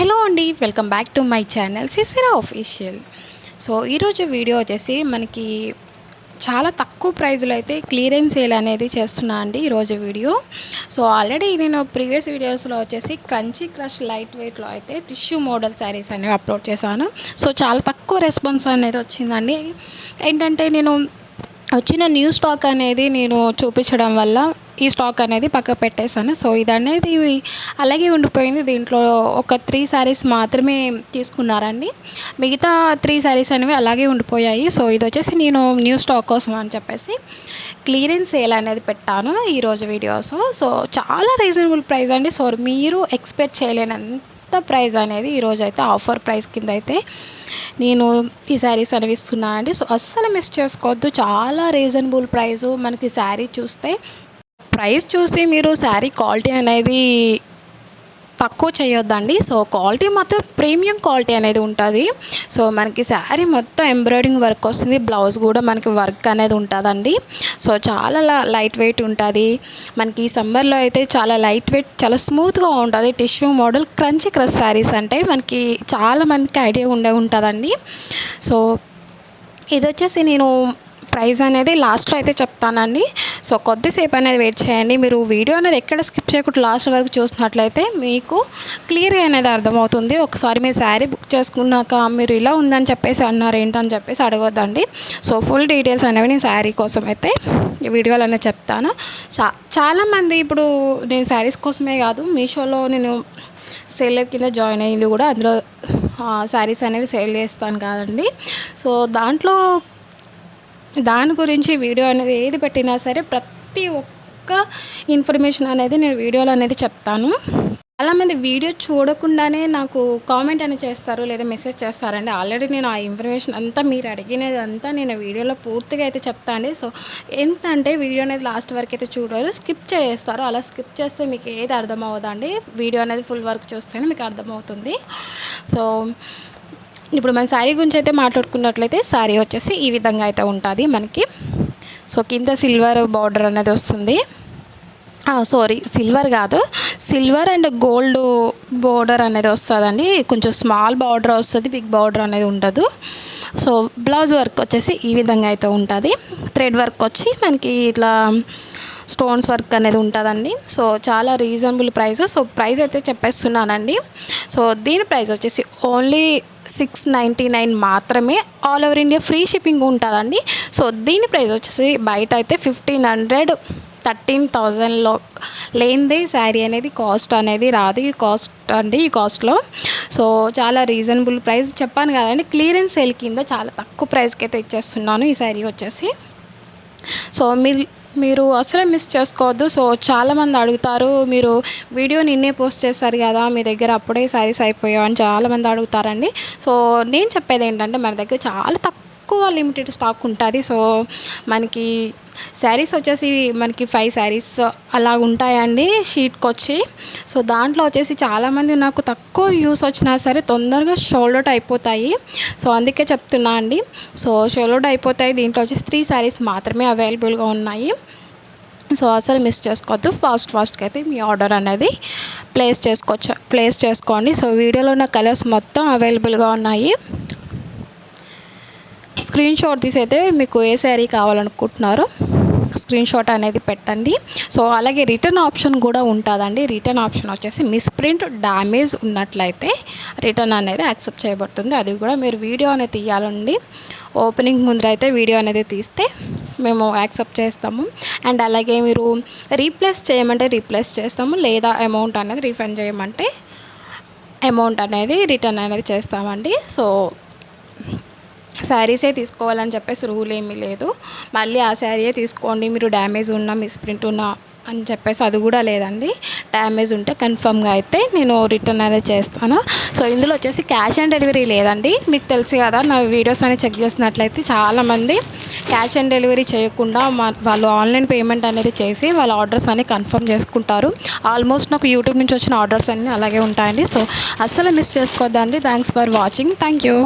Hello అండి, welcome back to my channel సిసిరా official. So ఈరోజు video వచ్చేసి మనకి చాలా తక్కువ ప్రైజ్లో అయితే క్లియరెన్స్ సేల్ అనేది చేస్తున్నా అండి ఈరోజు వీడియో. సో ఆల్రెడీ నేను ప్రీవియస్ వీడియోస్లో వచ్చేసి క్రంచీ క్రష్ లైట్ వెయిట్లో అయితే టిష్యూ మోడల్ శారీస్ అనేవి అప్లోడ్ చేశాను. సో చాలా తక్కువ రెస్పాన్స్ అనేది వచ్చిందండి. ఏంటంటే నేను వచ్చిన న్యూ స్టాక్ అనేది నేను చూపించడం వల్ల ఈ స్టాక్ అనేది పక్కకు పెట్టేశాను. సో ఇది అనేది అలాగే ఉండిపోయింది. దీంట్లో ఒక 3 శారీస్ మాత్రమే తీసుకున్నారండి, మిగతా 3 శారీస్ అనేవి అలాగే ఉండిపోయాయి. సో ఇది వచ్చేసి నేను న్యూ స్టాక్ కోసం అని చెప్పేసి క్లియరెన్స్ సేల్ అనేది పెట్టాను ఈరోజు వీడియోస్. సో చాలా రీజనబుల్ ప్రైస్ అండి. సో మీరు ఎక్స్పెక్ట్ చేయలేనంత ప్రైస్ అనేది ఈరోజు అయితే ఆఫర్ ప్రైస్ కింద అయితే నేను ఈ శారీస్ అనేవి ఇస్తున్నాను అండి. సో అస్సలు మిస్ చేసుకోవద్దు, చాలా రీజనబుల్ ప్రైస్. మనకి శారీ చూస్తే ప్రైస్ చూసి మీరు శారీ క్వాలిటీ అనేది తక్కువ చేయొద్దండి. సో క్వాలిటీ మొత్తం ప్రీమియం క్వాలిటీ అనేది ఉంటుంది. సో మనకి శారీ మొత్తం ఎంబ్రాయిడింగ్ వర్క్ వస్తుంది, బ్లౌజ్ కూడా మనకి వర్క్ అనేది ఉంటుందండి. సో చాలా లైట్ వెయిట్ ఉంటుంది. మనకి సమ్మర్లో అయితే చాలా లైట్ వెయిట్, చాలా స్మూత్గా ఉంటుంది. Tissue model crunchy crush saris అంటే మనకి చాలా మందికి ఐడియా ఉంటుందండి. సో ఇది వచ్చేసి నేను ప్రైస్ అనేది లాస్ట్లో అయితే చెప్తానండి. సో కొద్దిసేపు అనేది వెయిట్ చేయండి. మీరు వీడియో అనేది ఎక్కడ స్కిప్ చేయకుండా లాస్ట్ వరకు చూసినట్లయితే మీకు క్లియర్గా అనేది అర్థమవుతుంది. ఒకసారి మీరు శారీ బుక్ చేసుకున్నాక మీరు ఇలా ఉందని చెప్పేసి అన్నారు ఏంటని చెప్పేసి అడగొద్దండి. సో ఫుల్ డీటెయిల్స్ అనేవి నేను శారీ కోసం అయితే ఈ వీడియోలో అనేది చెప్తాను. చాలామంది ఇప్పుడు నేను శారీస్ కోసమే కాదు, మీషోలో నేను సేల్ కింద జాయిన్ అయ్యింది కూడా, అందులో శారీస్ అనేవి సేల్ చేస్తాను కాదండి. సో దాని గురించి వీడియో అనేది ఏది పెట్టినా సరే ప్రతి ఒక్క ఇన్ఫర్మేషన్ అనేది నేను వీడియోలో అనేది చెప్తాను. చాలామంది వీడియో చూడకుండానే నాకు కామెంట్ అనేది చేస్తారు లేదా మెసేజ్ చేస్తారండి. ఆల్రెడీ నేను ఆ ఇన్ఫర్మేషన్ అంతా మీరు అడిగినది అంతా నేను వీడియోలో పూర్తిగా అయితే చెప్తాను అండి. సో ఏంటంటే వీడియో అనేది లాస్ట్ వరకు అయితే చూడరు, స్కిప్ చేస్తారు. అలా స్కిప్ చేస్తే మీకు ఏది అర్థం అవ్వదండి. వీడియో అనేది ఫుల్ వర్క్ చూస్తేనే మీకు అర్థమవుతుంది. సో ఇప్పుడు మన శారీ గురించి అయితే మాట్లాడుకున్నట్లయితే శారీ వచ్చేసి ఈ విధంగా అయితే ఉంటుంది మనకి. సో కింద సిల్వర్ బార్డర్ అనేది వస్తుంది. సిల్వర్ కాదు, సిల్వర్ అండ్ గోల్డ్ బార్డర్ అనేది వస్తుందండి. కొంచెం స్మాల్ బార్డర్ వస్తుంది, బిగ్ బార్డర్ అనేది ఉండదు. సో బ్లౌజ్ వర్క్ వచ్చేసి ఈ విధంగా అయితే ఉంటుంది. థ్రెడ్ వర్క్ వచ్చి మనకి ఇట్లా స్టోన్స్ వర్క్ అనేది ఉంటుందండి. సో చాలా రీజనబుల్ ప్రైస్. సో ప్రైస్ అయితే చెప్పేస్తున్నానండి. సో దీని ప్రైస్ వచ్చేసి ఓన్లీ 699 మాత్రమే. All over India free shipping ఉంటుందండి. సో దీని ప్రైస్ వచ్చేసి బయట అయితే 1500 13,000లో లేనిదే శారీ అనేది కాస్ట్ అనేది రాదు. ఈ కాస్ట్లో సో చాలా రీజనబుల్ ప్రైస్ చెప్పాను కదండి. క్లియరెన్స్ సేల్ కింద చాలా తక్కువ ప్రైస్కి అయితే ఇచ్చేస్తున్నాను ఈ శారీ వచ్చేసి. సో మీరు అసలు మిస్ చేసుకోవద్దు. సో చాలామంది అడుగుతారు, మీరు వీడియో నిన్నే పోస్ట్ చేస్తారు కదా, మీ దగ్గర అప్పుడే శారీస్ అయిపోయావు అని చాలామంది అడుగుతారండి. సో నేను చెప్పేది ఏంటంటే మన దగ్గర చాలా తక్కువ లిమిటెడ్ స్టాక్ ఉంటుంది. సో మనకి శారీస్ వచ్చేసి మనకి 5 శారీస్ అలా ఉంటాయండి షీట్కి వచ్చి. సో దాంట్లో వచ్చేసి చాలామంది నాకు తక్కువ వ్యూస్ వచ్చినా సరే తొందరగా షోల్డ్ అవుట్ అయిపోతాయి. సో అందుకే చెప్తున్నా అండి. సో షోల్డ్ అవుట్ అయిపోతాయి. దీంట్లో వచ్చేసి 3 శారీస్ మాత్రమే అవైలబుల్గా ఉన్నాయి. సో అసలు మిస్ చేసుకోవద్దు. ఫాస్ట్గా అయితే మీ ఆర్డర్ అనేది ప్లేస్ చేసుకోండి. సో వీడియోలో ఉన్న కలర్స్ మొత్తం అవైలబుల్గా ఉన్నాయి. స్క్రీన్ షాట్ తీసి అయితే మీకు ఏ శారీ కావాలనుకుంటున్నారో స్క్రీన్ షాట్ అనేది పెట్టండి. సో అలాగే రిటర్న్ ఆప్షన్ కూడా ఉంటుందండి. రిటర్న్ ఆప్షన్ వచ్చేసి మిస్ప్రింట్ డ్యామేజ్ ఉన్నట్లయితే రిటర్న్ అనేది యాక్సెప్ట్ చేయబడుతుంది. అది కూడా మీరు వీడియో అనేది తీయాలండి. ఓపెనింగ్ ముందర అయితే వీడియో అనేది తీస్తే మేము యాక్సెప్ట్ చేస్తాము. అండ్ అలాగే మీరు రీప్లేస్ చేయమంటే రీప్లేస్ చేస్తాము, లేదా అమౌంట్ అనేది రీఫండ్ చేయమంటే అమౌంట్ అనేది రిటర్న్ అనేది చేస్తామండి. సో శారీసే తీసుకోవాలని చెప్పేసి రూల్ ఏమీ లేదు. మళ్ళీ ఆ శారీయే తీసుకోండి, మీరు డ్యామేజ్ ఉన్నా మిస్ప్రింట్ ఉన్నా అని చెప్పేసి అది కూడా లేదండి. డ్యామేజ్ ఉంటే కన్ఫర్మ్గా అయితే నేను రిటర్న్ అనేది చేస్తాను. సో ఇందులో వచ్చేసి క్యాష్ ఆన్ డెలివరీ లేదండి. మీకు తెలుసు కదా, నా వీడియోస్ అని చెక్ చేసినట్లయితే చాలామంది క్యాష్ ఆన్ డెలివరీ చేయకుండా వాళ్ళు ఆన్లైన్ పేమెంట్ అనేది చేసి వాళ్ళ ఆర్డర్స్ అన్ని కన్ఫర్మ్ చేసుకుంటారు. ఆల్మోస్ట్ నాకు యూట్యూబ్ నుంచి వచ్చిన ఆర్డర్స్ అన్నీ అలాగే ఉంటాయండి. సో అస్సలు మిస్ చేసుకోవద్దండి. Thanks for watching. Thank you.